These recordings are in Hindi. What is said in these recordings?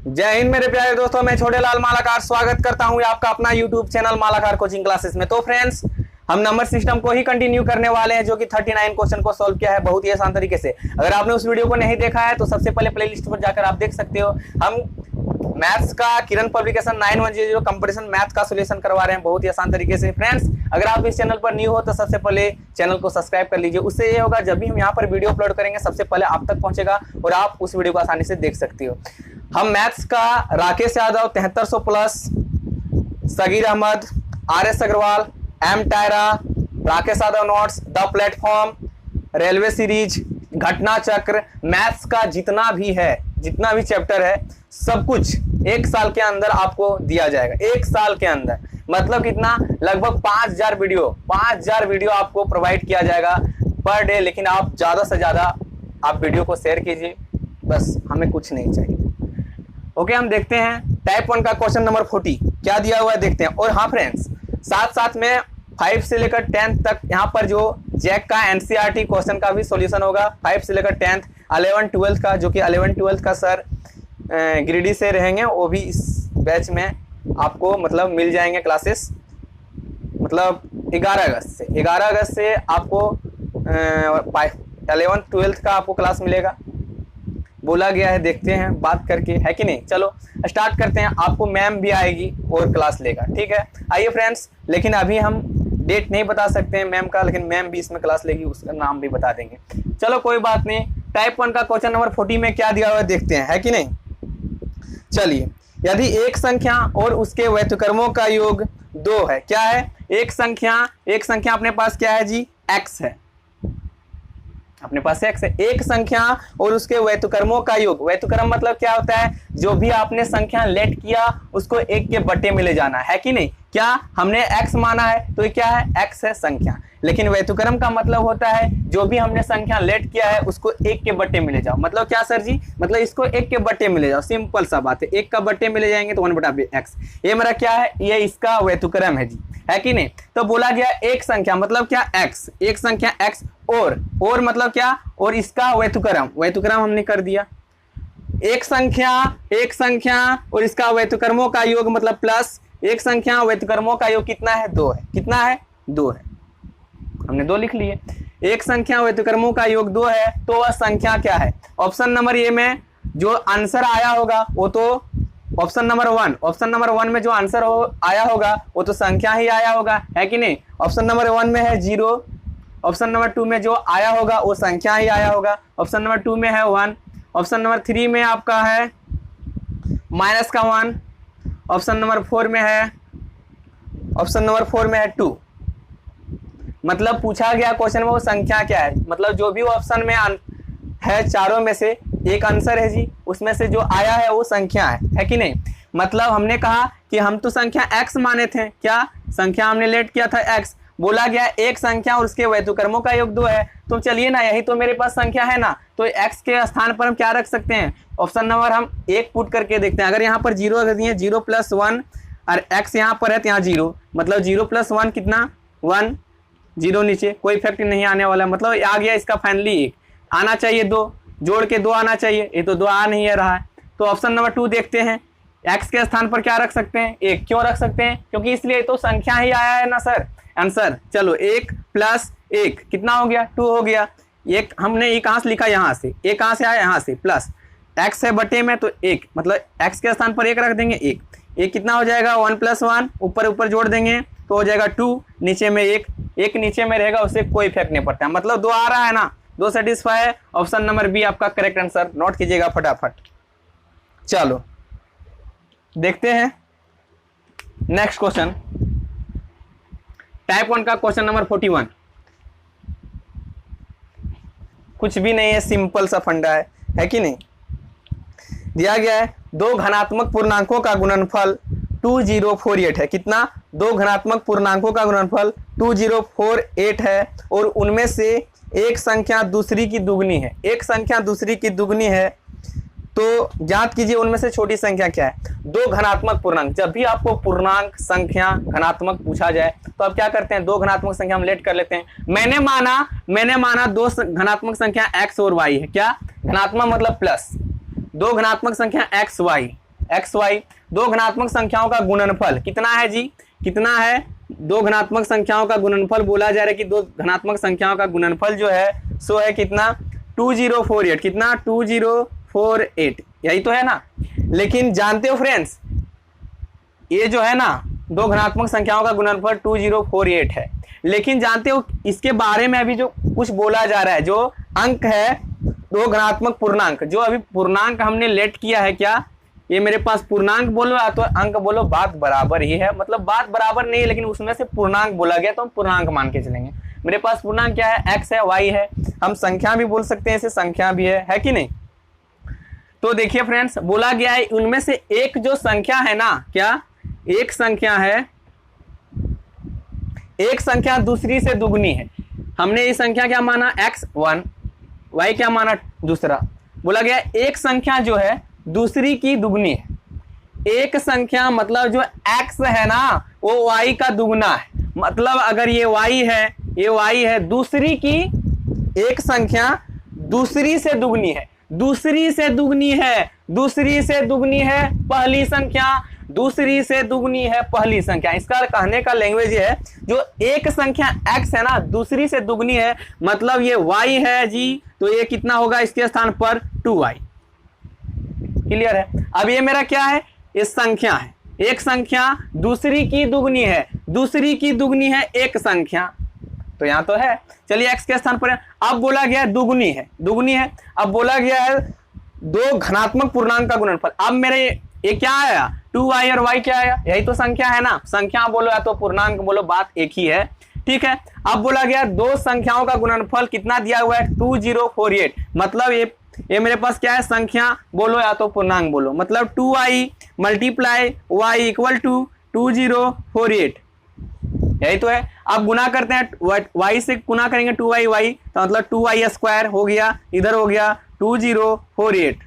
जय हिंद मेरे प्यारे दोस्तों, मैं छोटे लाल मालाकार स्वागत करता हूं आपका अपना YouTube channel Malakar coaching classes में। तो फ्रेंड्स, हम नंबर सिस्टम को ही कंटिन्यू करने वाले हैं जो कि 39 क्वेश्चन को सॉल्व किया है बहुत ही आसान तरीके से। अगर आपने उस वीडियो को नहीं देखा है तो सबसे पहले प्लेलिस्ट पर जाकर आप देख सकते हो। हम मैथ्स का किरण पब्लिकेशन 9100 कंपटीशन मैथ का सोल्यूशन करवा रहे हैं बहुत ही आसान तरीके से। फ्रेंड्स, अगर आप इस चैनल पर न्यू हो तो सबसे पहले चैनल को सब्सक्राइब कर लीजिए। उससे ये होगा जब भी हम यहाँ पर वीडियो अपलोड करेंगे सबसे पहले आप तक पहुंचेगा और आप उस वीडियो को आसानी से देख सकते हो। हम मैथ्स का Rakesh Yadav 7300 plus, Sagir Ahmed, RS Agarwal, M Tyra, Rakesh Yadav notes, the platform, railway series, Ghatna Chakra, maths का जितना भी चैप्टर है सब कुछ एक साल के अंदर आपको दिया जाएगा। एक साल के अंदर मतलब कितना, लगभग 5000 वीडियो आपको प्रोवाइड किया जाएगा पर डे। लेकिन आप ज्यादा से ज्यादा आप वीडियो को शेयर कीजिए, बस हमें कुछ नहीं चाहिए। ओके, हम देखते हैं टाइप 1 का क्वेश्चन नंबर 40 क्या दिया हुआ है, देखते हैं। और हाँ फ्रेंड्स, साथ में 5 से लेकर 10th तक यहाँ पर जो जैक का NCERT क्वेश्चन का भी सॉल्यूशन होगा। 5 से लेकर 10th, 11 12 का, जो कि 11 12 का सर गिरिडीह से रहेंगे, वो भी इस बैच में आपको मतलब मिल जाएंगे क्लासेस। मतलब 11 अगस्त से आपको 11 12 का आपको क्लास मिलेगा बोला गया है। देखते हैं बात करके, है कि नहीं। चलो स्टार्ट करते हैं। आपको मैम भी आएगी और क्लास लेगा, ठीक है। आइए फ्रेंड्स, लेकिन अभी हम डेट नहीं बता सकते हैं मैम का, लेकिन मैम भी इसमें क्लास लेगी, उसका नाम भी बता देंगे। चलो कोई बात नहीं। टाइप 1 का क्वेश्चन नंबर 40 में क्या दिया हुआ है देखते हैं, है कि नहीं। चलिए, यदि एक संख्या और उसके व्युत्क्रमों का योग 2 है, क्या है, एक संख्या अपने पास क्या है जी, x है, अपने पास x है। एक संख्या और उसके व्युत्क्रमों का योग, व्युत्क्रम मतलब क्या होता है, जो भी आपने संख्या लेट किया उसको 1 के बट्टे में ले जाना, है कि नहीं। क्या हमने x माना है तो ये क्या है, x है संख्या। लेकिन व्युत्क्रम का मतलब होता है जो भी हमने संख्या लेट किया है उसको 1 के बट्टे में ले जाओ। मतलब क्या सर जी, मतलब इसको 1 के बट्टे में ले जाओ, सिंपल सा बात है। 1 का बट्टे में ले जाएंगे तो 1/x। ये मेरा क्या है, ये इसका व्युत्क्रम है जी, है कि नहीं। तो बोला गया एक संख्या मतलब क्या, x, एक संख्या x और मतलब क्या, और इसका व्युत्क्रम हमने कर दिया। एक संख्या और इसका व्युत्क्रमों का योग मतलब प्लस एक संख्या व्युत्क्रमों का योग कितना है, 2 है। कितना है, 2 है। हमने 2 लिख लिए। एक संख्या व्युत्क्रमों का योग 2 है तो वह संख्या क्या है। ऑप्शन नंबर ए में जो आंसर आया होगा वो तो ऑप्शन नंबर 1 में जो आंसर आया होगा वो तो संख्या ही आया होगा, है कि नहीं। ऑप्शन नंबर 1 में है 0, ऑप्शन नंबर 2 में जो आया होगा वो संख्या ही आया होगा। ऑप्शन नंबर 2 में है 1, ऑप्शन नंबर 3 में आपका है माइनस का 1, ऑप्शन नंबर 4 में है 2। मतलब पूछा गया क्वेश्चन में वो संख्या क्या है, मतलब जो भी ऑप्शन में है चारों में से एक आंसर है जी, उसमें से जो आया है वो संख्या है कि नहीं। मतलब हमने कहा कि हम तो संख्या x माने थे, क्या संख्या हमने लेट किया था x। बोला गया एक संख्या और उसके व्युत्क्रमों का योग 2 है, तो चलिए ना, यही तो मेरे पास संख्या है ना, तो x के स्थान पर हम क्या रख सकते हैं, ऑप्शन नंबर हम 1 पुट करके देखते हैं। अगर यहाँ पर 0 रख दिए, 0 + 1 और x यहाँ पर है तो यहाँ 0, मतलब 0 + 1 कितना, 1, 0 नीचे, कोई इफेक्ट नहीं आने वाला, मतलब आ गया इसका फाइनली 1। आना चाहिए 2, जोड़ के 2 आना चाहिए, ये तो 2 आ नहीं रहा है। तो ऑप्शन नंबर 2 देखते हैं, x के स्थान पर क्या रख सकते हैं, 1। क्यों रख सकते हैं, क्योंकि इसलिए तो संख्या ही आया है ना सर आंसर। चलो 1 + 1 कितना हो गया, 2 हो गया। एक हमने ये कहाँ से लिखा, यहाँ से, एक कहाँ से आया, यहाँ से, प्लस x है बटे में तो 1, मतलब x के स्थान पर 1 रख देंगे, 1 कितना हो जाएगा, 1 + 1 ऊपर जोड़ देंगे तो हो जाएगा 2, नीचे में 1 नीचे में रहेगा, उससे कोई इफेक्ट नहीं पड़ता। मतलब 2 आ रहा है ना, 2 सेटिस्फाई है। ऑप्शन नंबर बी आपका करेक्ट आंसर, नोट कीजिएगा फटाफट। चलो देखते हैं नेक्स्ट क्वेश्चन, टाइप 1 का क्वेश्चन नंबर 41। कुछ भी नहीं है, सिंपल सा फंडा है कि नहीं। दिया गया है 2 धनात्मक पूर्णांकों का गुणनफल 2048 है। कितना, 2 धनात्मक पूर्णांकों का गुणनफल 2048 है और उनमें से एक संख्या दूसरी की दुगनी है। एक संख्या दूसरी की दुगनी है तो ज्ञात कीजिए उनमें से छोटी संख्या क्या है। 2 धनात्मक पूर्णांक, जब भी आपको पूर्णांक संख्या धनात्मक पूछा जाए तो आप क्या करते हैं, 2 धनात्मक संख्या हम लेट कर लेते हैं। मैंने माना 2 धनात्मक संख्या x और y है। क्या धनात्मक मतलब प्लस, 2 धनात्मक संख्या x y, xy, दो घनात्मक संख्याओं का गुणनफल कितना है जी, कितना है, दो घनात्मक संख्याओं का गुणनफल बोला जा रहा है कि दो घनात्मक संख्याओं का गुणनफल जो है सो है कितना 2048, कितना 2048, यही तो है ना। लेकिन जानते हो फ्रेंड्स, ये जो है ना दो घनात्मक संख्याओं का गुणनफल 2048 है, लेकिन जानते हो इसके बारे में अभी जो कुछ बोला जा रहा है, जो अंक है दो घनात्मक पूर्णांक, जो अभी पूर्णांक हमने लेट किया है, क्या ये मेरे पास पूर्णांक बोलो या तो अंक बोलो, बात बराबर ही है, मतलब बात बराबर नहीं है लेकिन उसमें से पूर्णांक बोला गया तो हम पूर्णांक मान के चलेंगे। मेरे पास पूर्णांक क्या है, x है, y है, हम संख्या भी बोल सकते हैं, इसे संख्या भी है कि नहीं। तो देखिए फ्रेंड्स, बोला गया है उनमें से एक जो संख्या है ना, क्या एक संख्या है, एक संख्या दूसरी से दुगनी है। हमने ये संख्या क्या माना x1, y क्या माना दूसरा। बोला गया एक संख्या जो है दूसरी की दुगनी है। एक संख्या मतलब जो x है ना वो y का दुगना है, मतलब अगर ये y है, ये y है, दूसरी की एक संख्या दूसरी से दुगनी है, दूसरी से दुगनी है, दूसरी से दुगनी है पहली संख्या, दूसरी से दुगनी है पहली संख्या। इसका कहने का लैंग्वेज है जो एक संख्या x है ना दूसरी से दुगनी है, मतलब ये y है जी, तो ये कितना होगा इसके स्थान पर 2y। क्लियर है। अब ये मेरा क्या है, ये संख्या है, एक संख्या दूसरी की दुगनी है, दूसरी की दुगनी है एक संख्या, तो यहां तो है। चलिए x के स्थान पर है। अब बोला गया है दुगनी है, दुगनी है। अब बोला गया है दो घनात्मक पूर्णांक का गुणनफल। अब मेरे ये क्या आया, 2y और y क्या आया, यही तो संख्या है ना, संख्या बोलो या तो पूर्णांक बोलो, बात एक ही है, ठीक है। अब बोला गया दो संख्याओं का गुणनफल कितना दिया हुआ है 2048, मतलब ये मेरे पास क्या है, संख्या बोलो या तो पूर्णांक बोलो, मतलब 2y multiply y equal to 2048, यही तो है। अब गुना करते हैं, y से गुना करेंगे 2y, तो मतलब 2y स्क्वायर हो गया, इधर हो गया 2048।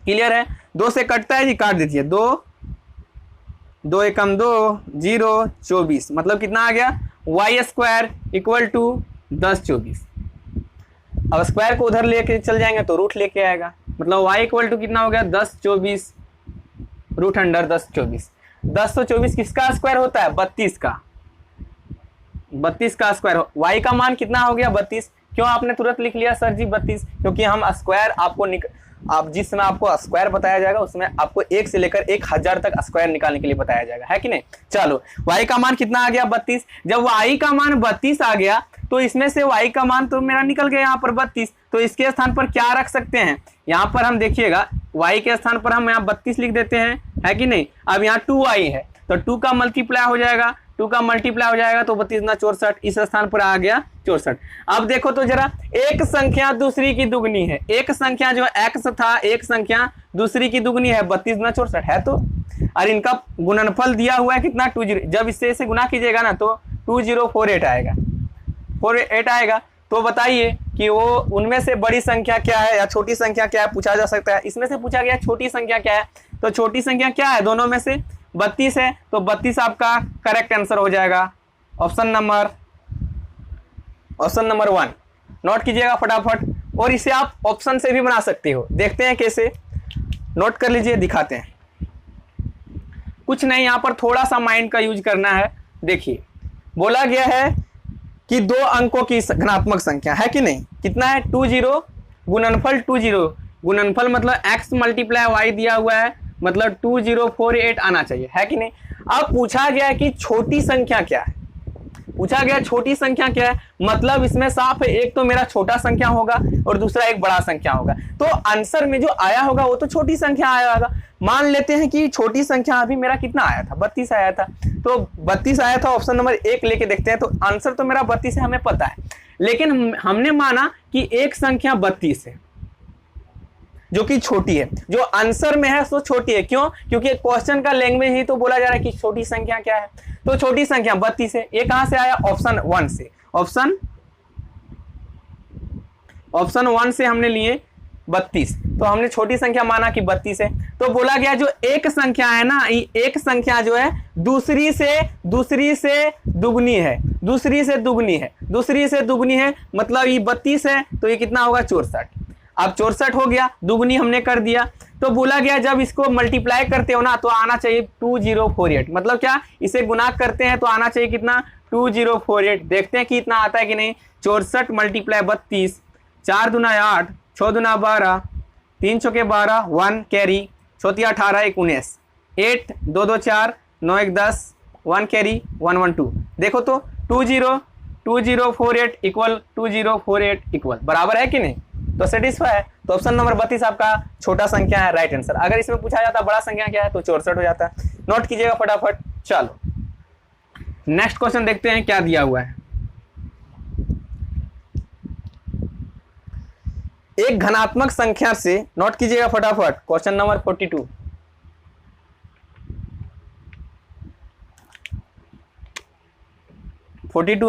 क्लियर है। दो से कटता है जी, काट दीजिए, दो दो एकम दो, 0 24, मतलब कितना आ गया y स्क्वायर इक्वल टू 1024। अब स्क्वायर को उधर लेके चल जाएंगे तो रूट लेके आएगा, मतलब y इक्वल टू कितना हो गया 1024 रूट अंडर 1024। 1024 किसका स्क्वायर होता है, 32 का, 32 का स्क्वायर। y का मान कितना हो गया 32। क्यों आपने तुरंत लिख लिया सर जी 32, क्योंकि हम स्क्वायर आपको आप जिस समय आपको स्क्वायर बताया जाएगा उसमें आपको 1 से लेकर 1000 तक स्क्वायर निकालने के लिए बताया जाएगा, है कि नहीं। चलो y का मान कितना आ गया 32। जब y का मान 32 आ गया तो इसमें से y का मान तो मेरा निकल गया यहाँ पर 32, तो इसके स्थान पर क्या रख सकते हैं, यहाँ पर हम देखिएगा y के स्थान पर हम यहाँ 32 लिख देते हैं, है कि नहीं। अब यहाँ 2y है तो 2 का मल्टीप्लाई हो जाएगा, 2 का मल्टीप्लाई हो जाएगा तो 32 ना 64, इस स्थान पर आ गया 64। अब देखो तो जरा, एक संख्या दूसरी की दुगनी है, एक संख्या जो x था एक संख्या दूसरी की दुगनी है, 32 ना 64 है तो, और इनका गुणनफल दिया हुआ है कितना 20। जब इससे इसे गुना कीजिएगा ना तो 2048 आएगा, 48 आएगा। तो बताइए कि वो उनमें से बड़ी संख्या क्या है या छोटी संख्या क्या है, पूछा जा सकता है। इसमें से पूछा गया छोटी संख्या क्या है, तो छोटी संख्या क्या है दोनों में से 32 है, तो 32 आपका करेक्ट आंसर हो जाएगा। ऑप्शन नंबर 1 नोट कीजिएगा फटाफट, और इसे आप ऑप्शन से भी बना सकते हो। देखते हैं कैसे, नोट कर लीजिए, दिखाते हैं। कुछ नहीं, यहाँ पर थोड़ा सा माइंड का यूज करना है। देखिए बोला गया है कि दो अंकों की घनात्मक संख्या है कि नहीं, कितना है 20 गुणनफल 20, गुणनफल मतलब x मल्टीप्लाई y दिया हुआ है, मतलब 2048 आना चाहिए, है कि नहीं। अब पूछा गया है कि छोटी संख्या क्या है, पूछा गया छोटी संख्या क्या है, मतलब इसमें साफ है एक तो मेरा छोटा संख्या होगा और दूसरा एक बड़ा संख्या होगा, तो आंसर में जो आया होगा वो तो छोटी संख्या आया होगा। मान लेते हैं कि छोटी संख्या अभी मेरा कितना आया था, 32 आया था, तो 32 आया था, ऑप्शन नंबर 1 लेके देखते हैं। तो आंसर तो मेरा 32 है, हमें पता है, लेकिन हमने माना कि एक संख्या 32 है जो कि छोटी है, जो आंसर में है सो छोटी है। क्यों, क्योंकि क्वेश्चन का लैंग्वेज ही तो बोला जा रहा है कि छोटी संख्या क्या है, तो छोटी संख्या 32 है। ये कहां से आया, ऑप्शन 1 से, ऑप्शन 1 से हमने लिए 32, तो हमने छोटी संख्या माना कि 32 है। तो बोला गया जो एक संख्या है ना, एक संख्या जो है दूसरी से दुगनी है, दूसरी से दुगनी है, मतलब ये 32 है तो ये कितना होगा 64। अब 64 हो गया, दुगनी हमने कर दिया, तो बोला गया जब इसको मल्टीप्लाई करते हो ना तो आना चाहिए 2048, मतलब क्या, इसे गुना करते हैं तो आना चाहिए कितना, 2048। देखते हैं कि इतना आता है कि नहीं। 64 मल्टीप्लाई 32, 4 दूना 8, 6 दूना 12, 3 चौके 12, 1 कैरी, 4 18 19, 8 2 2 4, 9 1 10, 1 कैरी 1 1 2। देखो तो 2048 इक्वल 2048 इक्वल बराबर है कि नहीं, तो सेटिस्फाई है। तो ऑप्शन नंबर 32 आपका छोटा संख्या है राइट आंसर। अगर इसमें पूछा जाता बड़ा संख्या क्या है तो 64 हो जाता है। नोट कीजिएगा फटाफट। चलो नेक्स्ट क्वेश्चन देखते हैं क्या दिया हुआ है। एक घनात्मक संख्या से, नोट कीजिएगा फटाफट, क्वेश्चन नंबर 42।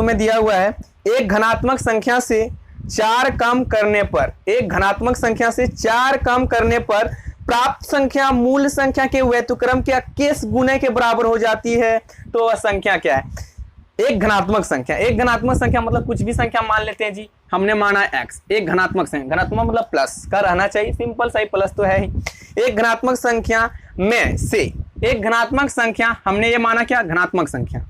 में दिया हुआ है एक घनात्मक संख्या से 4 कम करने पर, एक घनात्मक संख्या से 4 कम करने पर प्राप्त संख्या मूल संख्या के व्युत्क्रम के किस गुणे के बराबर हो जाती है, तो वह संख्या क्या है। एक घनात्मक संख्या, एक घनात्मक संख्या मतलब कुछ भी संख्या मान लेते हैं जी, हमने माना x, एक घनात्मक संख्या, घनात्मक मतलब प्लस का रहना चाहिए, सिंपल सही, प्लस तो है ही। एक घनात्मक संख्या में से, एक घनात्मक संख्या हमने ये माना क्या, घनात्मक संख्या,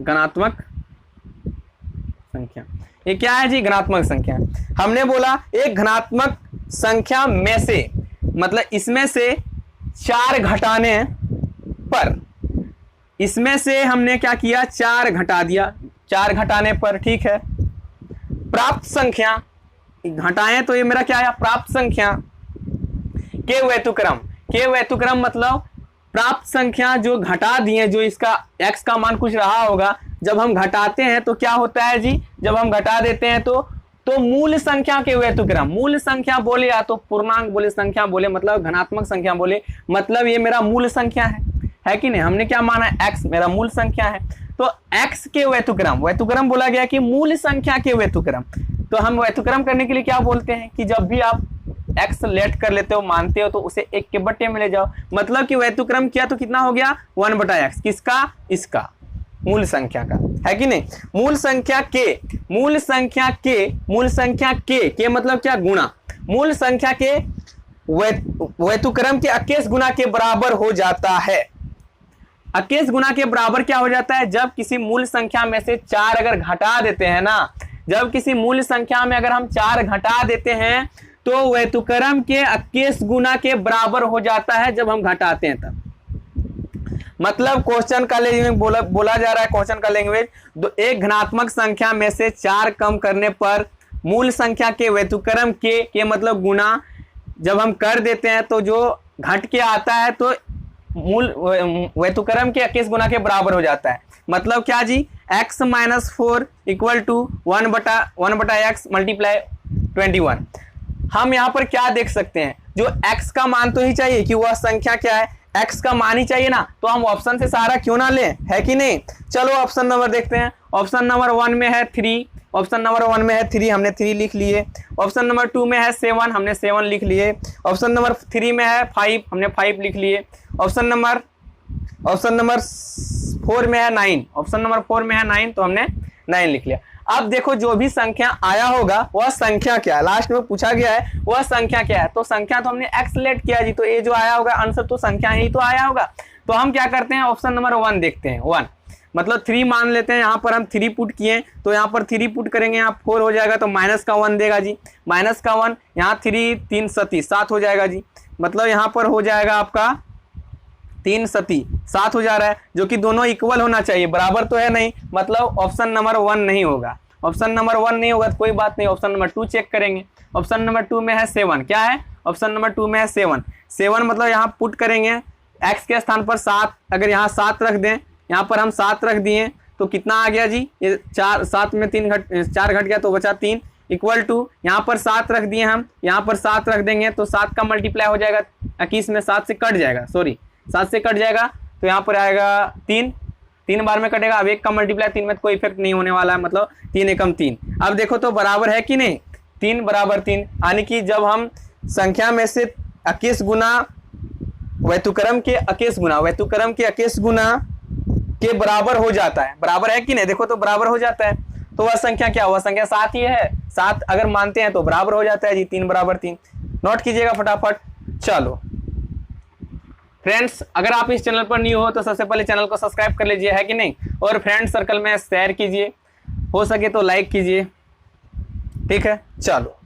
घनात्मक संख्या, ये क्या है जी, घनात्मक संख्या। हमने बोला एक घनात्मक संख्या में से, मतलब इसमें से 4 घटाने पर, इसमें से हमने क्या किया, 4 घटा दिया, 4 घटाने पर, ठीक है। प्राप्त संख्या घटाएं तो ये मेरा क्या आया, प्राप्त संख्या के व्युत्क्रम, के व्युत्क्रम मतलब प्राप्त संख्या जो घटा दिए, जो इसका x का मान कुछ रहा होगा, जब हम घटाते हैं तो क्या होता है जी, जब हम घटा देते हैं तो मूल संख्या के व्युत्क्रम, मूल संख्या बोले या तो पूर्णांक बोले, संख्या बोले, मतलब धनात्मक संख्या बोले, मतलब ये मेरा मूल संख्या है कि नहीं। हमने क्या माना, x मेरा मूल संख्या है, तो x के व्युत्क्रम, व्युत्क्रम बोला गया कि मूल संख्या के व्युत्क्रम। तो हम व्युत्क्रम करने के लिए क्या बोलते हैं कि जब भी आप x लेट कर लेते हो, मानते हो, तो उसे 1 के बट्टे में ले जाओ, मतलब कि व्युत्क्रम किया तो कितना हो गया, 1/x, किसका, इसका, मूल संख्या का, है कि नहीं। मूल संख्या के, मूल संख्या के, मूल संख्या के मतलब क्या, गुणा, मूल संख्या के व्युत्क्रम के अकेश गुना के बराबर हो जाता है। अकेश गुना के बराबर क्या हो जाता है, जब किसी मूल संख्या में से 4 अगर घटा देते हैं ना, जब किसी मूल संख्या में अगर हम 4 घटा देते हैं तो व्युत्क्रम के अकेश गुना के बराबर हो जाता है जब हम घटाते हैं तब। मतलब क्वेश्चन का लैंग्वेज बोला जा रहा है, क्वेश्चन का लैंग्वेज, एक धनात्मक संख्या में से 4 कम करने पर मूल संख्या के व्युत्क्रम के मतलब गुना जब हम कर देते हैं तो जो घट के आता है तो मूल व्युत्क्रम के अकेश गुना के बराबर हो जाता है। मतलब क्या जी, x - 4 equal to 1/x multiply 21। हम यहाँ पर क्या देख सकते हैं, जो x का मान तो ही चाहिए कि वह संख्या क्या है, x का मान ही चाहिए ना, तो हम ऑप्शन से सारा क्यों ना लें, है कि नहीं। चलो ऑप्शन नंबर देखते हैं। ऑप्शन नंबर 1 में है 3, ऑप्शन नंबर 1 में है 3, हमने 3 लिख लिए। ऑप्शन नंबर 2 में है 7, हमने 7 लिख लिए। ऑप्शन नंबर 3 में है 5, हमने 5 लिख लिए। ऑप्शन नंबर 4 में है 9, ऑप्शन नंबर 4 में है 9, तो हमने 9 लिख लिया। अब देखो जो भी संख्या आया होगा वह संख्या क्या है, लास्ट में पूछा गया है वह संख्या क्या है, तो संख्या तो हमने x लेट किया जी, तो ये जो आया होगा आंसर तो संख्या ही तो आया होगा। तो हम क्या करते हैं, ऑप्शन नंबर 1 देखते हैं, 1 मतलब 3 मान लेते हैं, यहाँ पर हम 3 पुट किए तो यहाँ पर 3 पुट करेंगे, यहाँ 4 हो जाएगा तो माइनस का 1 देगा जी, माइनस का 1, यहाँ 3 3 7 7 हो जाएगा जी, मतलब यहाँ पर हो जाएगा आपका 3 7 7 हो जा रहा है, जो कि दोनों इक्वल होना चाहिए, बराबर तो है नहीं, मतलब ऑप्शन नंबर 1 नहीं होगा। ऑप्शन नंबर 1 नहीं होगा तो कोई बात नहीं, ऑप्शन नंबर 2 चेक करेंगे। ऑप्शन नंबर 2 में है 7, क्या है, ऑप्शन नंबर 2 में है 7 मतलब यहाँ पुट करेंगे x के स्थान पर 7, अगर यहाँ 7 रख दें, यहाँ पर हम 7 रख दिए तो कितना आ गया जी, ये 7 में 4 घट गया तो बचा 3 इक्वल टू, यहाँ पर 7 रख दिए हम, यहाँ पर 7 रख देंगे तो 7 का मल्टीप्लाई हो जाएगा 21 में, 7 से कट जाएगा, सॉरी 7 से कट जाएगा तो यहाँ पर आएगा 3 बार में कटेगा। अब 1 का मल्टीप्लाई 3 में तो कोई इफेक्ट नहीं होने वाला है, मतलब 3 एकम 3। अब देखो तो बराबर है कि नहीं, 3 बराबर 3, यानी कि जब हम संख्या में से अकेश गुना व्युत्क्रम के अकेश गुना, व्युत्क्रम के अकेश गुना के बराबर हो जाता है, बराबर है कि नहीं, देखो तो बराबर हो जाता है, तो वह संख्या क्या, वह संख्या 7 ही है। 7 अगर मानते हैं तो बराबर हो जाता है जी, 3 बराबर 3। नोट कीजिएगा फटाफट। चलो फ्रेंड्स, अगर आप इस चैनल पर न्यू हो तो सबसे पहले चैनल को सब्सक्राइब कर लीजिए, है कि नहीं, और फ्रेंड सर्कल में शेयर कीजिए, हो सके तो लाइक कीजिए, ठीक है। चलो